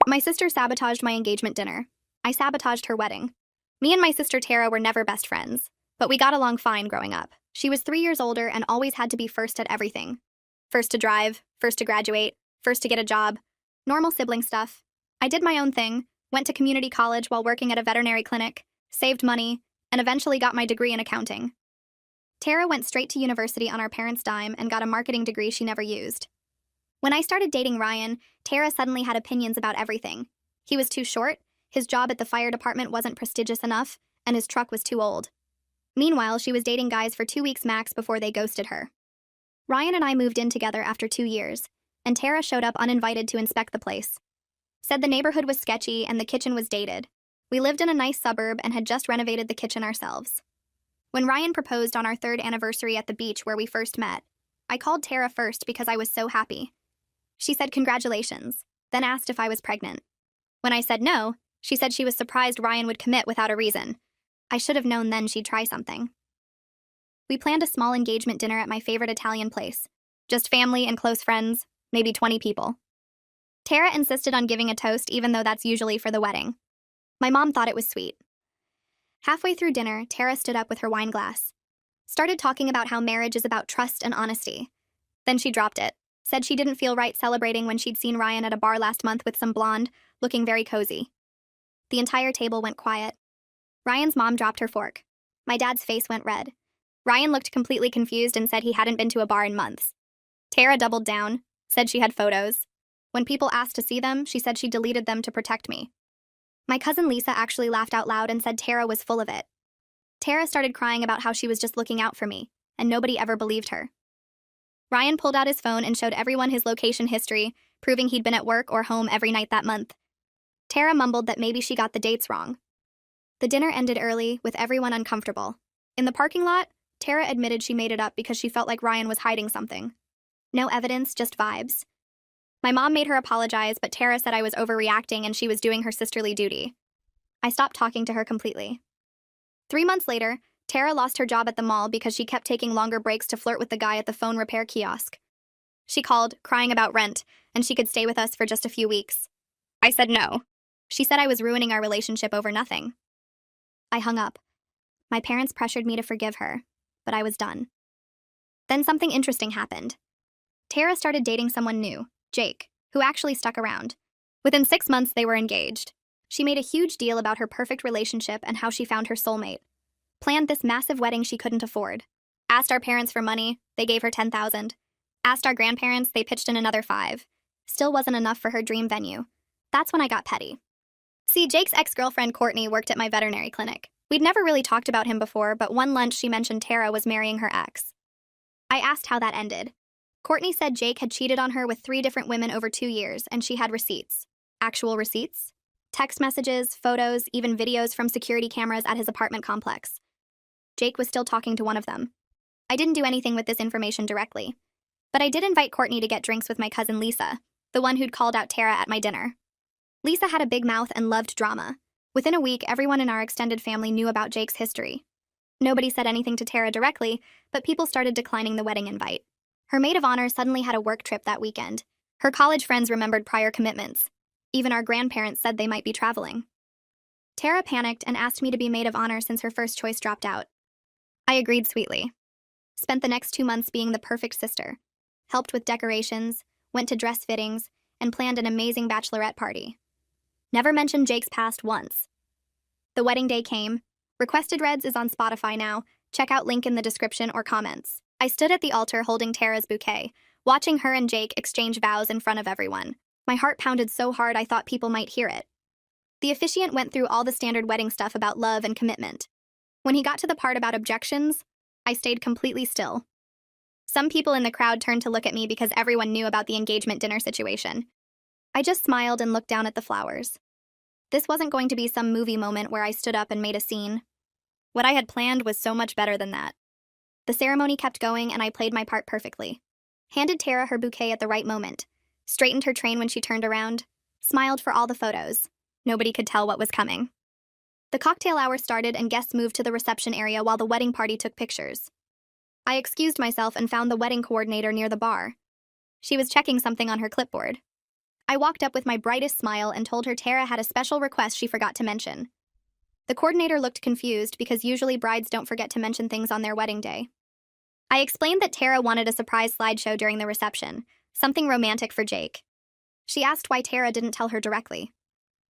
My sister sabotaged my engagement dinner. I sabotaged her wedding. Me and my sister Tara were never best friends, but we got along fine growing up. She was 3 years older and always had to be first at everything. First to drive, first to graduate, first to get a job. Normal sibling stuff. I did my own thing, went to community college while working at a veterinary clinic, saved money, and eventually got my degree in accounting. Tara went straight to university on our parents' dime and got a marketing degree she never used. When I started dating Ryan, Tara suddenly had opinions about everything. He was too short, his job at the fire department wasn't prestigious enough, and his truck was too old. Meanwhile, she was dating guys for 2 weeks max before they ghosted her. Ryan and I moved in together after 2 years, and Tara showed up uninvited to inspect the place. Said the neighborhood was sketchy and the kitchen was dated. We lived in a nice suburb and had just renovated the kitchen ourselves. When Ryan proposed on our 3rd anniversary at the beach where we first met, I called Tara first because I was so happy. She said congratulations, then asked if I was pregnant. When I said no, she said she was surprised Ryan would commit without a reason. I should have known then she'd try something. We planned a small engagement dinner at my favorite Italian place. Just family and close friends, maybe 20 people. Tara insisted on giving a toast even though that's usually for the wedding. My mom thought it was sweet. Halfway through dinner, Tara stood up with her wine glass. Started talking about how marriage is about trust and honesty. Then she dropped it. Said she didn't feel right celebrating when she'd seen Ryan at a bar last month with some blonde, looking very cozy. The entire table went quiet. Ryan's mom dropped her fork. My dad's face went red. Ryan looked completely confused and said he hadn't been to a bar in months. Tara doubled down, said she had photos. When people asked to see them, she said she deleted them to protect me. My cousin Lisa actually laughed out loud and said Tara was full of it. Tara started crying about how she was just looking out for me, and nobody ever believed her. Ryan pulled out his phone and showed everyone his location history, proving he'd been at work or home every night that month. Tara mumbled that maybe she got the dates wrong. The dinner ended early, with everyone uncomfortable. In the parking lot, Tara admitted she made it up because she felt like Ryan was hiding something. No evidence, just vibes. My mom made her apologize, but Tara said I was overreacting and she was doing her sisterly duty. I stopped talking to her completely. 3 months later, Tara lost her job at the mall because she kept taking longer breaks to flirt with the guy at the phone repair kiosk. She called, crying about rent, and she could stay with us for just a few weeks. I said no. She said I was ruining our relationship over nothing. I hung up. My parents pressured me to forgive her, but I was done. Then something interesting happened. Tara started dating someone new, Jake, who actually stuck around. Within 6 months, they were engaged. She made a huge deal about her perfect relationship and how she found her soulmate. Planned this massive wedding she couldn't afford. Asked our parents for money, they gave her $10,000. Asked our grandparents, they pitched in another $5,000. Still wasn't enough for her dream venue. That's when I got petty. See, Jake's ex-girlfriend Courtney worked at my veterinary clinic. We'd never really talked about him before, but one lunch she mentioned Tara was marrying her ex. I asked how that ended. Courtney said Jake had cheated on her with 3 different women over 2 years, and she had receipts. Actual receipts? Text messages, photos, even videos from security cameras at his apartment complex. Jake was still talking to one of them. I didn't do anything with this information directly, but I did invite Courtney to get drinks with my cousin Lisa, the one who'd called out Tara at my dinner. Lisa had a big mouth and loved drama. Within a week, everyone in our extended family knew about Jake's history. Nobody said anything to Tara directly, but people started declining the wedding invite. Her maid of honor suddenly had a work trip that weekend. Her college friends remembered prior commitments. Even our grandparents said they might be traveling. Tara panicked and asked me to be maid of honor since her first choice dropped out. I agreed sweetly. Spent the next 2 months being the perfect sister. Helped with decorations, went to dress fittings, and planned an amazing bachelorette party. Never mentioned Jake's past once. The wedding day came. Requested Reds is on Spotify now. Check out link in the description or comments. I stood at the altar holding Tara's bouquet, watching her and Jake exchange vows in front of everyone. My heart pounded so hard I thought people might hear it. The officiant went through all the standard wedding stuff about love and commitment. When he got to the part about objections, I stayed completely still. Some people in the crowd turned to look at me because everyone knew about the engagement dinner situation. I just smiled and looked down at the flowers. This wasn't going to be some movie moment where I stood up and made a scene. What I had planned was so much better than that. The ceremony kept going and I played my part perfectly. Handed Tara her bouquet at the right moment, straightened her train when she turned around, smiled for all the photos. Nobody could tell what was coming. The cocktail hour started and guests moved to the reception area while the wedding party took pictures. I excused myself and found the wedding coordinator near the bar. She was checking something on her clipboard. I walked up with my brightest smile and told her Tara had a special request she forgot to mention. The coordinator looked confused because usually brides don't forget to mention things on their wedding day. I explained that Tara wanted a surprise slideshow during the reception, something romantic for Jake. She asked why Tara didn't tell her directly.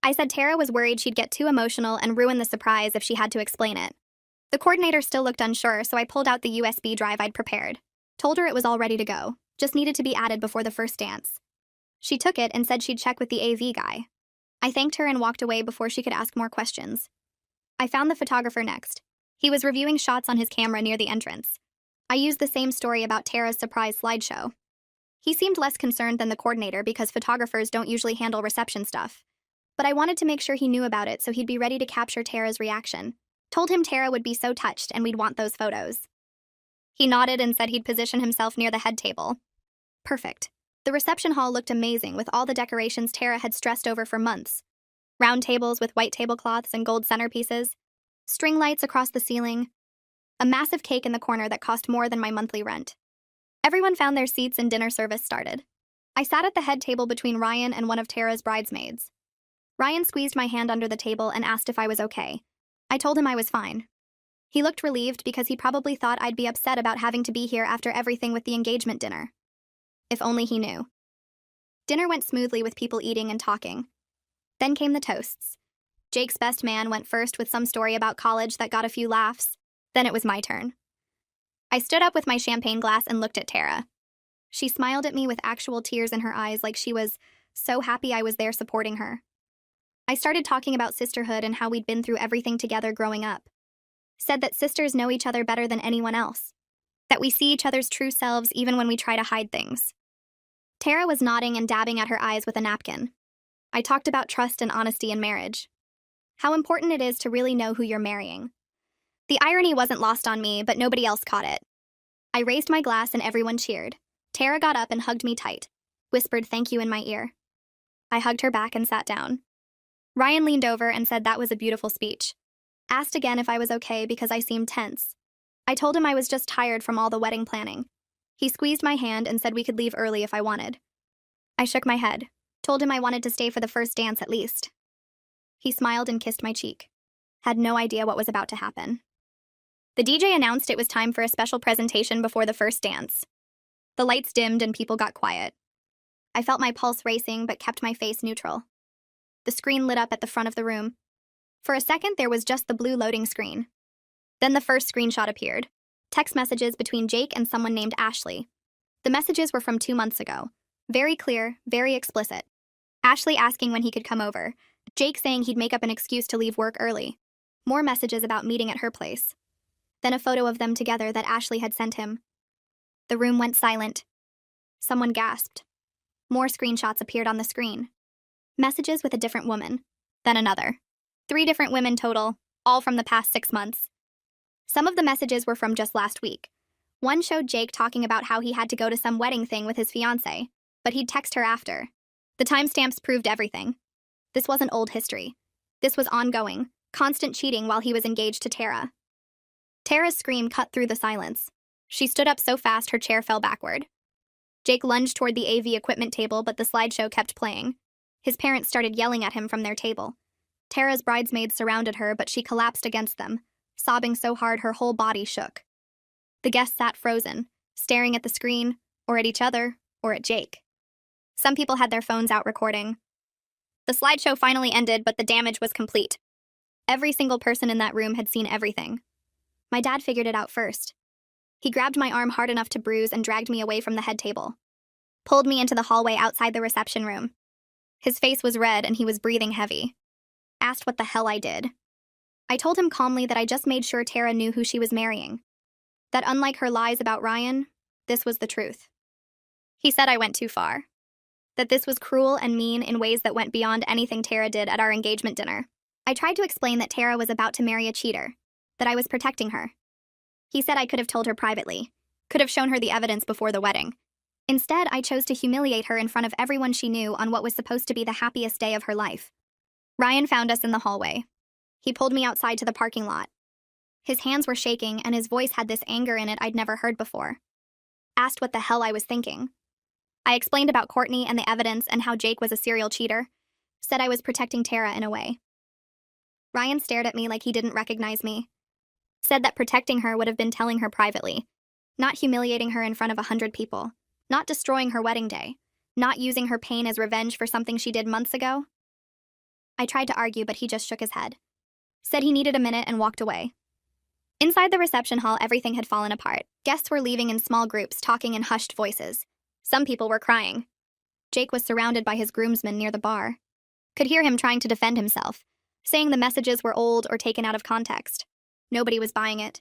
I said Tara was worried she'd get too emotional and ruin the surprise if she had to explain it. The coordinator still looked unsure, so I pulled out the USB drive I'd prepared. Told her it was all ready to go, just needed to be added before the first dance. She took it and said she'd check with the AV guy. I thanked her and walked away before she could ask more questions. I found the photographer next. He was reviewing shots on his camera near the entrance. I used the same story about Tara's surprise slideshow. He seemed less concerned than the coordinator because photographers don't usually handle reception stuff. But I wanted to make sure he knew about it so he'd be ready to capture Tara's reaction. Told him Tara would be so touched and we'd want those photos. He nodded and said he'd position himself near the head table. Perfect. The reception hall looked amazing with all the decorations Tara had stressed over for months. Round tables with white tablecloths and gold centerpieces, string lights across the ceiling, a massive cake in the corner that cost more than my monthly rent. Everyone found their seats and dinner service started. I sat at the head table between Ryan and one of Tara's bridesmaids. Ryan squeezed my hand under the table and asked if I was okay. I told him I was fine. He looked relieved because he probably thought I'd be upset about having to be here after everything with the engagement dinner. If only he knew. Dinner went smoothly with people eating and talking. Then came the toasts. Jake's best man went first with some story about college that got a few laughs. Then it was my turn. I stood up with my champagne glass and looked at Tara. She smiled at me with actual tears in her eyes like she was so happy I was there supporting her. I started talking about sisterhood and how we'd been through everything together growing up. Said that sisters know each other better than anyone else. That we see each other's true selves even when we try to hide things. Tara was nodding and dabbing at her eyes with a napkin. I talked about trust and honesty in marriage. How important it is to really know who you're marrying. The irony wasn't lost on me, but nobody else caught it. I raised my glass and everyone cheered. Tara got up and hugged me tight. Whispered thank you in my ear. I hugged her back and sat down. Ryan leaned over and said that was a beautiful speech. Asked again if I was okay because I seemed tense. I told him I was just tired from all the wedding planning. He squeezed my hand and said we could leave early if I wanted. I shook my head. Told him I wanted to stay for the first dance at least. He smiled and kissed my cheek. Had no idea what was about to happen. The DJ announced it was time for a special presentation before the first dance. The lights dimmed and people got quiet. I felt my pulse racing but kept my face neutral. The screen lit up at the front of the room. For a second, there was just the blue loading screen. Then the first screenshot appeared. Text messages between Jake and someone named Ashley. The messages were from 2 months ago. Very clear, very explicit. Ashley asking when he could come over. Jake saying he'd make up an excuse to leave work early. More messages about meeting at her place. Then a photo of them together that Ashley had sent him. The room went silent. Someone gasped. More screenshots appeared on the screen. Messages with a different woman. Then another. 3 different women total, all from the past 6 months. Some of the messages were from just last week. One showed Jake talking about how he had to go to some wedding thing with his fiancée, but he'd text her after. The timestamps proved everything. This wasn't old history. This was ongoing, constant cheating while he was engaged to Tara. Tara's scream cut through the silence. She stood up so fast her chair fell backward. Jake lunged toward the AV equipment table, but the slideshow kept playing. His parents started yelling at him from their table. Tara's bridesmaids surrounded her, but she collapsed against them, sobbing so hard her whole body shook. The guests sat frozen, staring at the screen, or at each other, or at Jake. Some people had their phones out recording. The slideshow finally ended, but the damage was complete. Every single person in that room had seen everything. My dad figured it out first. He grabbed my arm hard enough to bruise and dragged me away from the head table. Pulled me into the hallway outside the reception room. His face was red and he was breathing heavy. Asked what the hell I did. I told him calmly that I just made sure Tara knew who she was marrying. That unlike her lies about Ryan, this was the truth. He said I went too far. That this was cruel and mean in ways that went beyond anything Tara did at our engagement dinner. I tried to explain that Tara was about to marry a cheater, that I was protecting her. He said I could have told her privately, could have shown her the evidence before the wedding. Instead, I chose to humiliate her in front of everyone she knew on what was supposed to be the happiest day of her life. Ryan found us in the hallway. He pulled me outside to the parking lot. His hands were shaking and his voice had this anger in it I'd never heard before. Asked what the hell I was thinking. I explained about Courtney and the evidence and how Jake was a serial cheater. Said I was protecting Tara in a way. Ryan stared at me like he didn't recognize me. Said that protecting her would have been telling her privately, not humiliating her in front of 100 people, not destroying her wedding day, not using her pain as revenge for something she did months ago. I tried to argue, but he just shook his head. Said he needed a minute and walked away. Inside the reception hall, everything had fallen apart. Guests were leaving in small groups, talking in hushed voices. Some people were crying. Jake was surrounded by his groomsmen near the bar. Could hear him trying to defend himself, saying the messages were old or taken out of context. Nobody was buying it.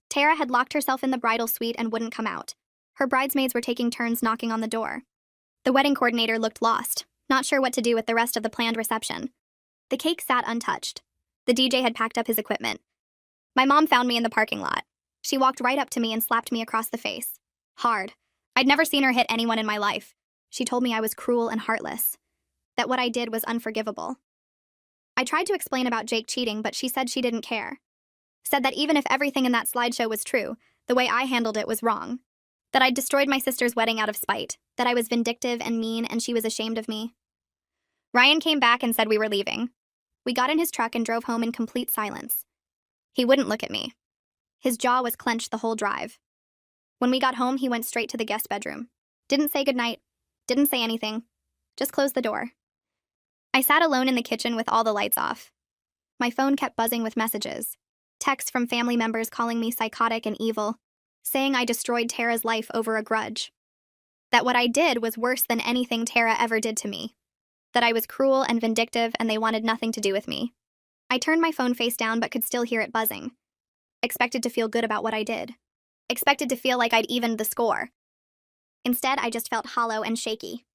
Tara had locked herself in the bridal suite and wouldn't come out. Her bridesmaids were taking turns knocking on the door. The wedding coordinator looked lost, not sure what to do with the rest of the planned reception. The cake sat untouched. The DJ had packed up his equipment. My mom found me in the parking lot. She walked right up to me and slapped me across the face. Hard. I'd never seen her hit anyone in my life. She told me I was cruel and heartless, that what I did was unforgivable. I tried to explain about Jake cheating, but she said she didn't care. Said that even if everything in that slideshow was true, the way I handled it was wrong. That I'd destroyed my sister's wedding out of spite, that I was vindictive and mean and she was ashamed of me. Ryan came back and said we were leaving. We got in his truck and drove home in complete silence. He wouldn't look at me. His jaw was clenched the whole drive. When we got home, he went straight to the guest bedroom. Didn't say goodnight, didn't say anything, just closed the door. I sat alone in the kitchen with all the lights off. My phone kept buzzing with messages. Texts from family members calling me psychotic and evil, saying I destroyed Tara's life over a grudge. That what I did was worse than anything Tara ever did to me. That I was cruel and vindictive and they wanted nothing to do with me. I turned my phone face down but could still hear it buzzing. Expected to feel good about what I did. Expected to feel like I'd evened the score. Instead, I just felt hollow and shaky.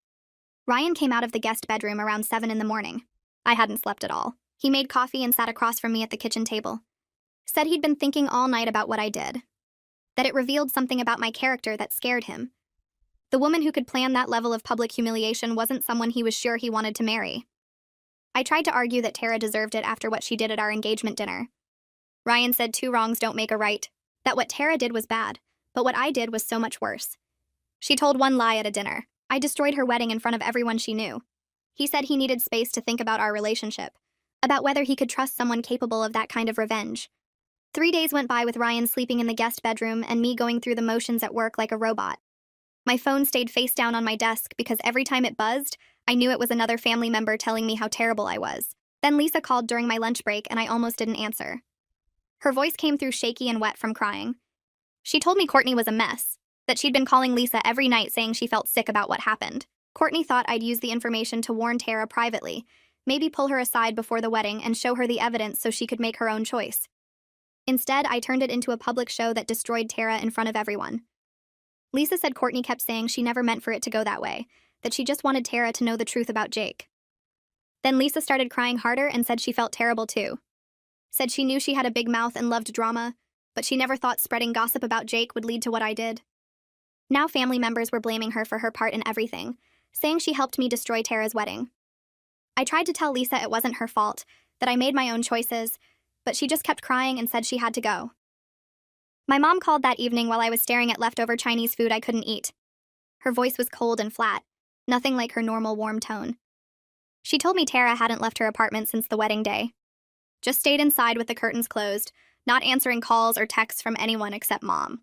Ryan came out of the guest bedroom around 7 in the morning. I hadn't slept at all. He made coffee and sat across from me at the kitchen table. Said he'd been thinking all night about what I did. That it revealed something about my character that scared him. The woman who could plan that level of public humiliation wasn't someone he was sure he wanted to marry. I tried to argue that Tara deserved it after what she did at our engagement dinner. Ryan said 2 wrongs don't make a right. That what Tara did was bad, but what I did was so much worse. She told one lie at a dinner. I destroyed her wedding in front of everyone she knew. He said he needed space to think about our relationship, about whether he could trust someone capable of that kind of revenge. 3 days went by with Ryan sleeping in the guest bedroom and me going through the motions at work like a robot. My phone stayed face down on my desk because every time it buzzed, I knew it was another family member telling me how terrible I was. Then Lisa called during my lunch break and I almost didn't answer. Her voice came through shaky and wet from crying. She told me Courtney was a mess, that she'd been calling Lisa every night saying she felt sick about what happened. Courtney thought I'd use the information to warn Tara privately, maybe pull her aside before the wedding and show her the evidence so she could make her own choice. Instead, I turned it into a public show that destroyed Tara in front of everyone. Lisa said Courtney kept saying she never meant for it to go that way, that she just wanted Tara to know the truth about Jake. Then Lisa started crying harder and said she felt terrible too. Said she knew she had a big mouth and loved drama, but she never thought spreading gossip about Jake would lead to what I did. Now family members were blaming her for her part in everything, saying she helped me destroy Tara's wedding. I tried to tell Lisa it wasn't her fault, that I made my own choices, but she just kept crying and said she had to go. My mom called that evening while I was staring at leftover Chinese food I couldn't eat. Her voice was cold and flat, nothing like her normal warm tone. She told me Tara hadn't left her apartment since the wedding day. Just stayed inside with the curtains closed, not answering calls or texts from anyone except Mom.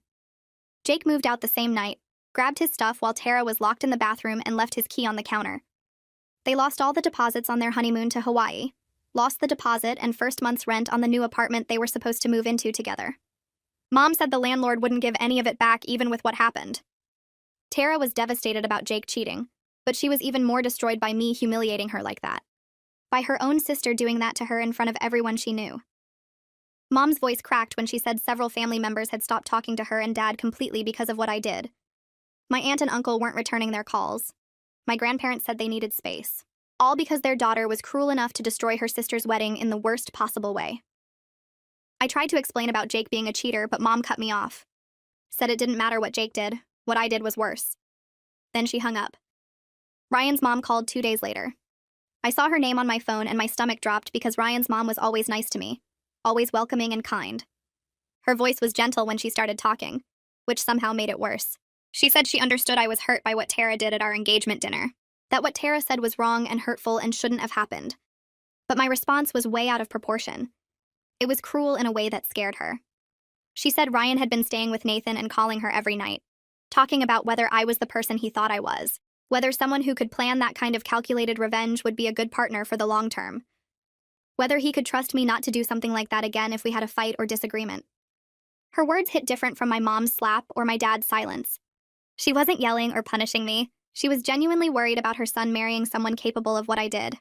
Jake moved out the same night, grabbed his stuff while Tara was locked in the bathroom and left his key on the counter. They lost all the deposits on their honeymoon to Hawaii, lost the deposit and first month's rent on the new apartment they were supposed to move into together. Mom said the landlord wouldn't give any of it back even with what happened. Tara was devastated about Jake cheating, but she was even more destroyed by me humiliating her like that. By her own sister doing that to her in front of everyone she knew. Mom's voice cracked when she said several family members had stopped talking to her and Dad completely because of what I did. My aunt and uncle weren't returning their calls. My grandparents said they needed space. All because their daughter was cruel enough to destroy her sister's wedding in the worst possible way. I tried to explain about Jake being a cheater, but Mom cut me off. Said it didn't matter what Jake did, what I did was worse. Then she hung up. Ryan's mom called 2 days later. I saw her name on my phone and my stomach dropped because Ryan's mom was always nice to me, always welcoming and kind. Her voice was gentle when she started talking, which somehow made it worse. She said she understood I was hurt by what Tara did at our engagement dinner, that what Tara said was wrong and hurtful and shouldn't have happened. But my response was way out of proportion. It was cruel in a way that scared her. She said Ryan had been staying with Nathan and calling her every night, talking about whether I was the person he thought I was, whether someone who could plan that kind of calculated revenge would be a good partner for the long term, whether he could trust me not to do something like that again if we had a fight or disagreement. Her words hit different from my mom's slap or my dad's silence. She wasn't yelling or punishing me. She was genuinely worried about her son marrying someone capable of what I did.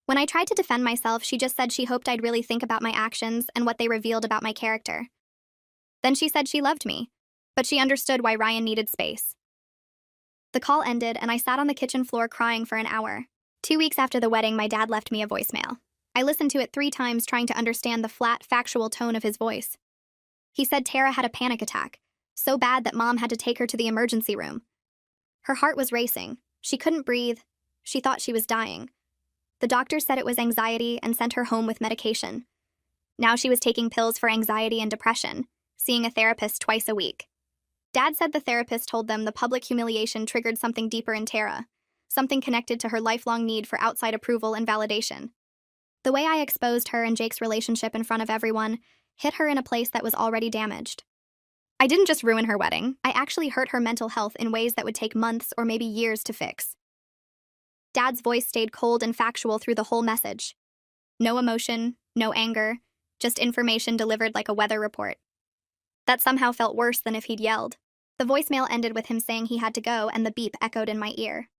When I tried to defend myself, she just said she hoped I'd really think about my actions and what they revealed about my character. Then she said she loved me, but she understood why Ryan needed space. The call ended, and I sat on the kitchen floor crying for an hour. 2 weeks after the wedding, my dad left me a voicemail. I listened to it 3 times, trying to understand the flat, factual tone of his voice. He said Tara had a panic attack, so bad that Mom had to take her to the emergency room. Her heart was racing. She couldn't breathe. She thought she was dying. The doctor said it was anxiety and sent her home with medication. Now she was taking pills for anxiety and depression, seeing a therapist twice a week. Dad said the therapist told them the public humiliation triggered something deeper in Tara, something connected to her lifelong need for outside approval and validation. The way I exposed her and Jake's relationship in front of everyone hit her in a place that was already damaged. I didn't just ruin her wedding, I actually hurt her mental health in ways that would take months or maybe years to fix. Dad's voice stayed cold and factual through the whole message. No emotion, no anger, just information delivered like a weather report. That somehow felt worse than if he'd yelled. The voicemail ended with him saying he had to go, and the beep echoed in my ear.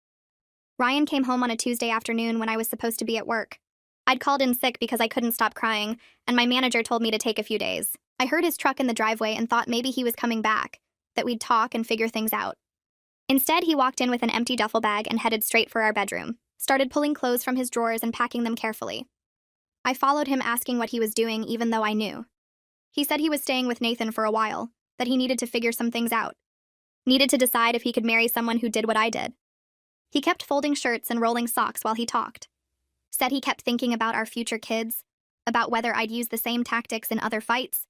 Ryan came home on a Tuesday afternoon when I was supposed to be at work. I'd called in sick because I couldn't stop crying, and my manager told me to take a few days. I heard his truck in the driveway and thought maybe he was coming back, that we'd talk and figure things out. Instead, he walked in with an empty duffel bag and headed straight for our bedroom, started pulling clothes from his drawers and packing them carefully. I followed him, asking what he was doing, even though I knew. He said he was staying with Nathan for a while, that he needed to figure some things out. Needed to decide if he could marry someone who did what I did. He kept folding shirts and rolling socks while he talked. Said he kept thinking about our future kids, about whether I'd use the same tactics in other fights,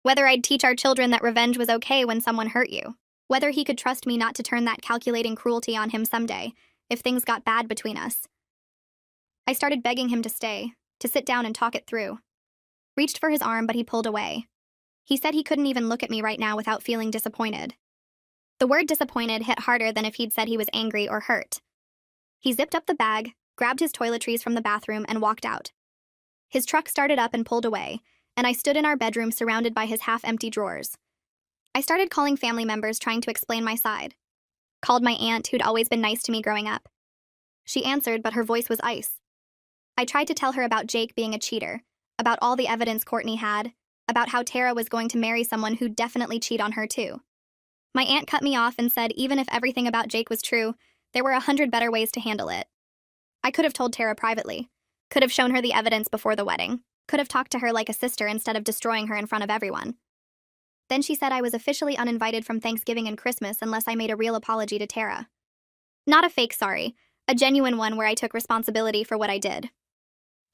whether I'd teach our children that revenge was okay when someone hurt you, whether he could trust me not to turn that calculating cruelty on him someday, if things got bad between us. I started begging him to stay, to sit down and talk it through. Reached for his arm, but he pulled away. He said he couldn't even look at me right now without feeling disappointed. The word disappointed hit harder than if he'd said he was angry or hurt. He zipped up the bag, grabbed his toiletries from the bathroom, and walked out. His truck started up and pulled away, and I stood in our bedroom surrounded by his half-empty drawers. I started calling family members, trying to explain my side. Called my aunt, who'd always been nice to me growing up. She answered, but her voice was ice. I tried to tell her about Jake being a cheater, about all the evidence Courtney had, about how Tara was going to marry someone who'd definitely cheat on her too. My aunt cut me off and said even if everything about Jake was true, there were 100 better ways to handle it. I could have told Tara privately, could have shown her the evidence before the wedding, could have talked to her like a sister instead of destroying her in front of everyone. Then she said I was officially uninvited from Thanksgiving and Christmas unless I made a real apology to Tara. Not a fake sorry, a genuine one where I took responsibility for what I did.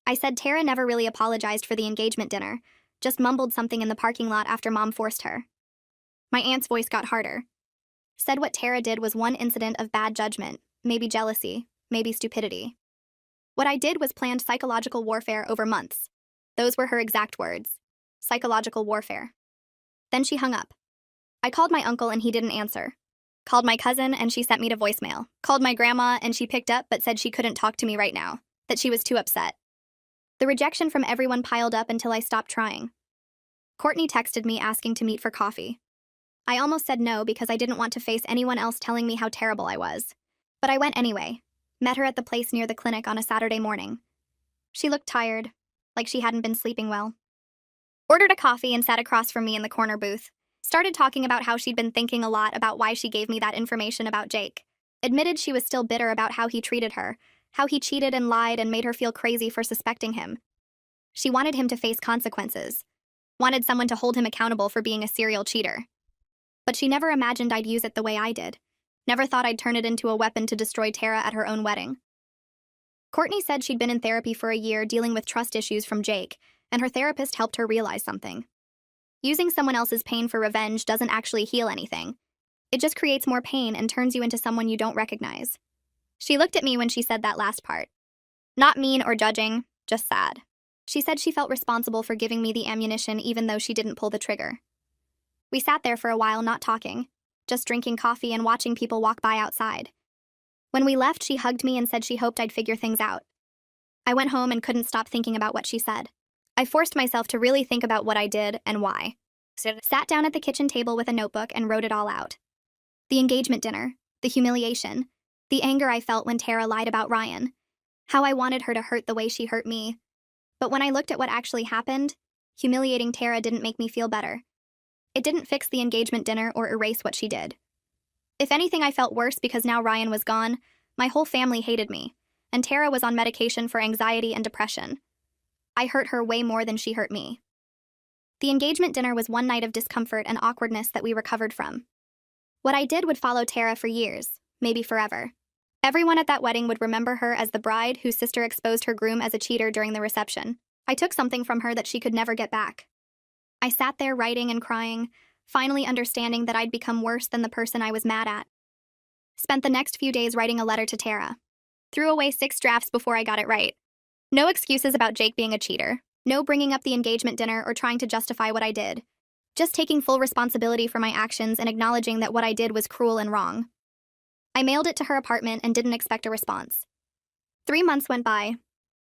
I said Tara never really apologized for the engagement dinner, just mumbled something in the parking lot after Mom forced her. My aunt's voice got harder. Said what Tara did was one incident of bad judgment, maybe jealousy, maybe stupidity. What I did was planned psychological warfare over months. Those were her exact words. Psychological warfare. Then she hung up. I called my uncle and he didn't answer. Called my cousin and she sent me to voicemail. Called my grandma and she picked up but said she couldn't talk to me right now, that she was too upset. The rejection from everyone piled up until I stopped trying. Courtney texted me asking to meet for coffee. I almost said no because I didn't want to face anyone else telling me how terrible I was. But I went anyway. Met her at the place near the clinic on a Saturday morning. She looked tired, like she hadn't been sleeping well. Ordered a coffee and sat across from me in the corner booth. Started talking about how she'd been thinking a lot about why she gave me that information about Jake. Admitted she was still bitter about how he treated her, how he cheated and lied and made her feel crazy for suspecting him. She wanted him to face consequences. Wanted someone to hold him accountable for being a serial cheater. But she never imagined I'd use it the way I did. Never thought I'd turn it into a weapon to destroy Tara at her own wedding. Courtney said she'd been in therapy for a year dealing with trust issues from Jake, and her therapist helped her realize something. Using someone else's pain for revenge doesn't actually heal anything. It just creates more pain and turns you into someone you don't recognize. She looked at me when she said that last part. Not mean or judging, just sad. She said she felt responsible for giving me the ammunition even though she didn't pull the trigger. We sat there for a while not talking, just drinking coffee and watching people walk by outside. When we left, she hugged me and said she hoped I'd figure things out. I went home and couldn't stop thinking about what she said. I forced myself to really think about what I did and why. Sat down at the kitchen table with a notebook and wrote it all out. The engagement dinner, the humiliation, the anger I felt when Tara lied about Ryan, how I wanted her to hurt the way she hurt me. But when I looked at what actually happened, humiliating Tara didn't make me feel better. It didn't fix the engagement dinner or erase what she did. If anything, I felt worse because now Ryan was gone, my whole family hated me, and Tara was on medication for anxiety and depression. I hurt her way more than she hurt me. The engagement dinner was one night of discomfort and awkwardness that we recovered from. What I did would follow Tara for years, maybe forever. Everyone at that wedding would remember her as the bride whose sister exposed her groom as a cheater during the reception. I took something from her that she could never get back. I sat there writing and crying, finally understanding that I'd become worse than the person I was mad at. Spent the next few days writing a letter to Tara. Threw away 6 drafts before I got it right. No excuses about Jake being a cheater. No bringing up the engagement dinner or trying to justify what I did. Just taking full responsibility for my actions and acknowledging that what I did was cruel and wrong. I mailed it to her apartment and didn't expect a response. 3 months went by.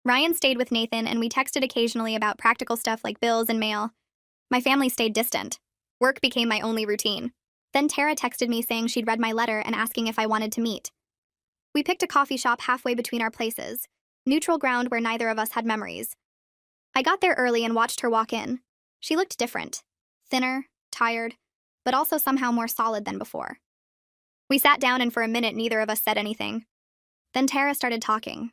Ryan stayed with Nathan and we texted occasionally about practical stuff like bills and mail. My family stayed distant. Work became my only routine. Then Tara texted me saying she'd read my letter and asking if I wanted to meet. We picked a coffee shop halfway between our places, neutral ground where neither of us had memories. I got there early and watched her walk in. She looked different. Thinner, tired, but also somehow more solid than before. We sat down and for a minute neither of us said anything. Then Tara started talking.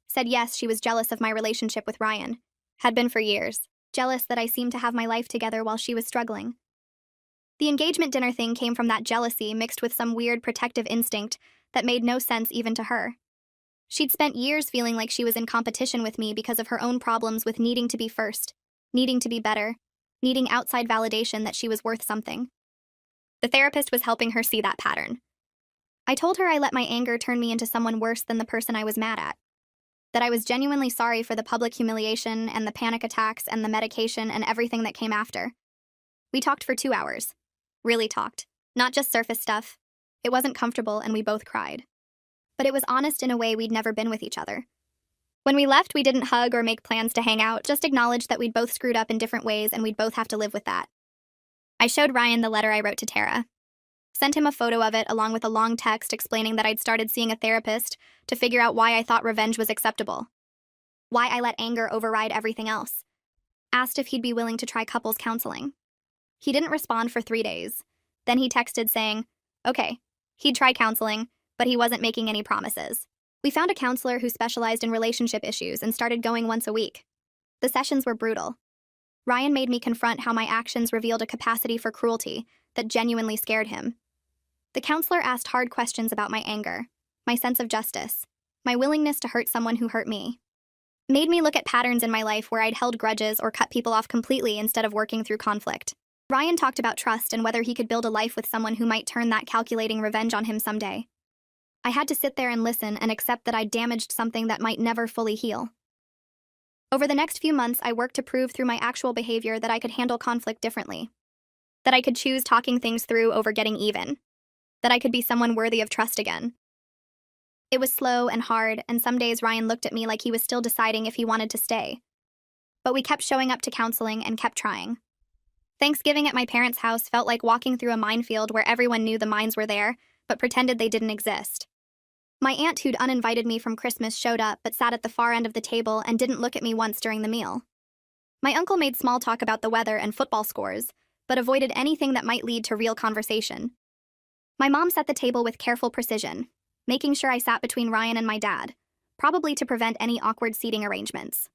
Said yes, she was jealous of my relationship with Ryan. Had been for years. Jealous that I seemed to have my life together while she was struggling. The engagement dinner thing came from that jealousy mixed with some weird protective instinct that made no sense even to her. She'd spent years feeling like she was in competition with me because of her own problems with needing to be first, needing to be better, needing outside validation that she was worth something. The therapist was helping her see that pattern. I told her I let my anger turn me into someone worse than the person I was mad at. That I was genuinely sorry for the public humiliation and the panic attacks and the medication and everything that came after. We talked for 2 hours. Really talked. Not just surface stuff. It wasn't comfortable and we both cried. But it was honest in a way we'd never been with each other. When we left, we didn't hug or make plans to hang out, just acknowledged that we'd both screwed up in different ways and we'd both have to live with that. I showed Ryan the letter I wrote to Tara. Sent him a photo of it along with a long text explaining that I'd started seeing a therapist to figure out why I thought revenge was acceptable. Why I let anger override everything else. Asked if he'd be willing to try couples counseling. He didn't respond for 3 days. Then he texted saying, okay, he'd try counseling, but he wasn't making any promises. We found a counselor who specialized in relationship issues and started going once a week. The sessions were brutal. Ryan made me confront how my actions revealed a capacity for cruelty that genuinely scared him. The counselor asked hard questions about my anger, my sense of justice, my willingness to hurt someone who hurt me. Made me look at patterns in my life where I'd held grudges or cut people off completely instead of working through conflict. Ryan talked about trust and whether he could build a life with someone who might turn that calculating revenge on him someday. I had to sit there and listen and accept that I'd damaged something that might never fully heal. Over the next few months, I worked to prove through my actual behavior that I could handle conflict differently. That I could choose talking things through over getting even. That I could be someone worthy of trust again. It was slow and hard, and some days Ryan looked at me like he was still deciding if he wanted to stay. But we kept showing up to counseling and kept trying. Thanksgiving at my parents' house felt like walking through a minefield where everyone knew the mines were there, but pretended they didn't exist. My aunt who'd uninvited me from Christmas showed up but sat at the far end of the table and didn't look at me once during the meal. My uncle made small talk about the weather and football scores, but avoided anything that might lead to real conversation. My mom set the table with careful precision, making sure I sat between Ryan and my dad, probably to prevent any awkward seating arrangements.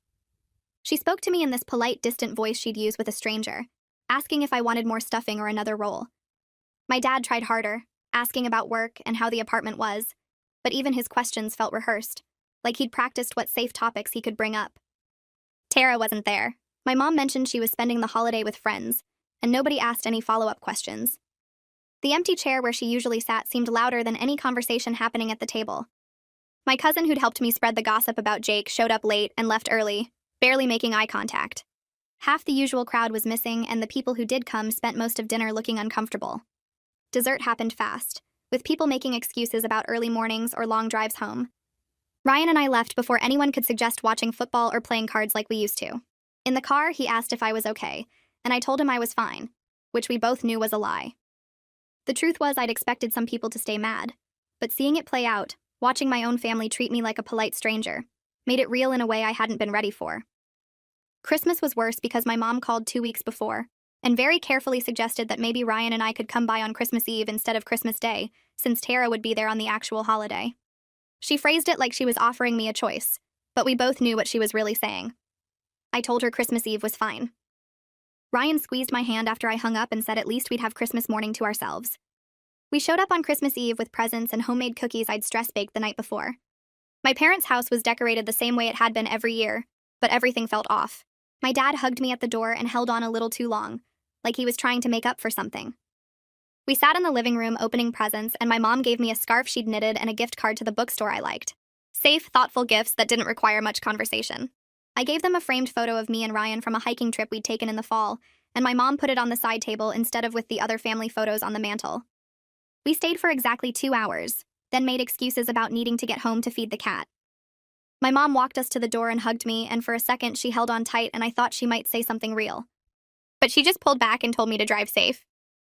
She spoke to me in this polite, distant voice she'd use with a stranger, asking if I wanted more stuffing or another roll. My dad tried harder, asking about work and how the apartment was, but even his questions felt rehearsed, like he'd practiced what safe topics he could bring up. Tara wasn't there. My mom mentioned she was spending the holiday with friends, and nobody asked any follow-up questions. The empty chair where she usually sat seemed louder than any conversation happening at the table. My cousin who'd helped me spread the gossip about Jake showed up late and left early, barely making eye contact. Half the usual crowd was missing, and the people who did come spent most of dinner looking uncomfortable. Dessert happened fast, with people making excuses about early mornings or long drives home. Ryan and I left before anyone could suggest watching football or playing cards like we used to. In the car, he asked if I was okay, and I told him I was fine, which we both knew was a lie. The truth was I'd expected some people to stay mad, but seeing it play out, watching my own family treat me like a polite stranger, made it real in a way I hadn't been ready for. Christmas was worse because my mom called 2 weeks before, and very carefully suggested that maybe Ryan and I could come by on Christmas Eve instead of Christmas Day, since Tara would be there on the actual holiday. She phrased it like she was offering me a choice, but we both knew what she was really saying. I told her Christmas Eve was fine. Ryan squeezed my hand after I hung up and said at least we'd have Christmas morning to ourselves. We showed up on Christmas Eve with presents and homemade cookies I'd stress-baked the night before. My parents' house was decorated the same way it had been every year, but everything felt off. My dad hugged me at the door and held on a little too long, like he was trying to make up for something. We sat in the living room opening presents, and my mom gave me a scarf she'd knitted and a gift card to the bookstore I liked. Safe, thoughtful gifts that didn't require much conversation. I gave them a framed photo of me and Ryan from a hiking trip we'd taken in the fall, and my mom put it on the side table instead of with the other family photos on the mantel. We stayed for exactly 2 hours, then made excuses about needing to get home to feed the cat. My mom walked us to the door and hugged me, and for a second she held on tight and I thought she might say something real. But she just pulled back and told me to drive safe.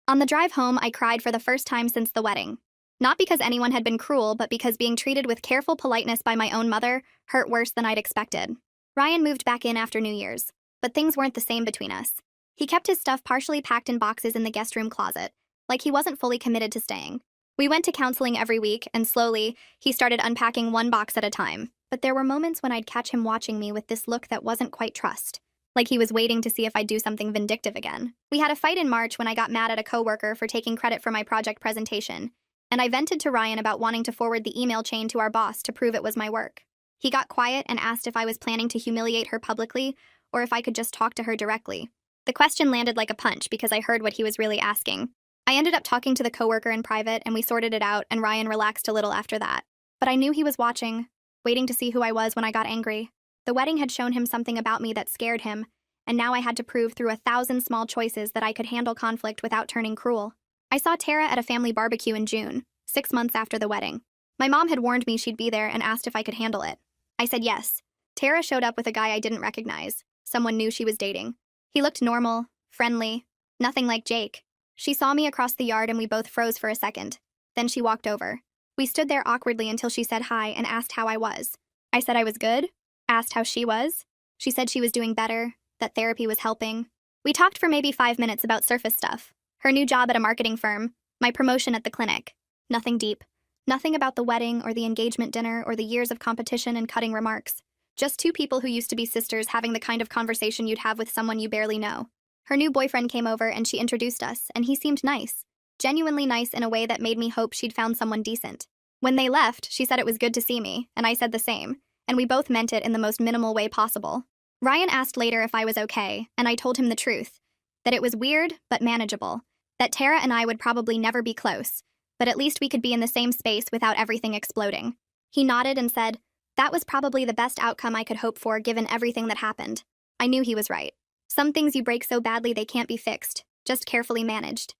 On the drive home, I cried for the first time since the wedding. Not because anyone had been cruel, but because being treated with careful politeness by my own mother hurt worse than I'd expected. Ryan moved back in after New Year's, but things weren't the same between us. He kept his stuff partially packed in boxes in the guest room closet, like he wasn't fully committed to staying. We went to counseling every week, and slowly, he started unpacking one box at a time. But there were moments when I'd catch him watching me with this look that wasn't quite trust, like he was waiting to see if I'd do something vindictive again. We had a fight in March when I got mad at a coworker for taking credit for my project presentation, and I vented to Ryan about wanting to forward the email chain to our boss to prove it was my work. He got quiet and asked if I was planning to humiliate her publicly or if I could just talk to her directly. The question landed like a punch because I heard what he was really asking. I ended up talking to the coworker in private, and we sorted it out, and Ryan relaxed a little after that. But I knew he was watching, waiting to see who I was when I got angry. The wedding had shown him something about me that scared him, and now I had to prove through 1,000 small choices that I could handle conflict without turning cruel. I saw Tara at a family barbecue in June, 6 months after the wedding. My mom had warned me she'd be there and asked if I could handle it. I said yes. Tara showed up with a guy I didn't recognize, someone new she was dating. He looked normal, friendly, nothing like Jake. She saw me across the yard and we both froze for a second. Then she walked over. We stood there awkwardly until she said hi and asked how I was. I said I was good, asked how she was. She said she was doing better, that therapy was helping. We talked for maybe 5 minutes about surface stuff. Her new job at a marketing firm, my promotion at the clinic. Nothing deep. Nothing about the wedding or the engagement dinner or the years of competition and cutting remarks. Just two people who used to be sisters having the kind of conversation you'd have with someone you barely know. Her new boyfriend came over and she introduced us, and he seemed nice. Genuinely nice in a way that made me hope she'd found someone decent. When they left, she said it was good to see me, and I said the same, and we both meant it in the most minimal way possible. Ryan asked later if I was okay, and I told him the truth. That it was weird, but manageable. That Tara and I would probably never be close, but at least we could be in the same space without everything exploding. He nodded and said, that was probably the best outcome I could hope for given everything that happened. I knew he was right. Some things you break so badly they can't be fixed, just carefully managed.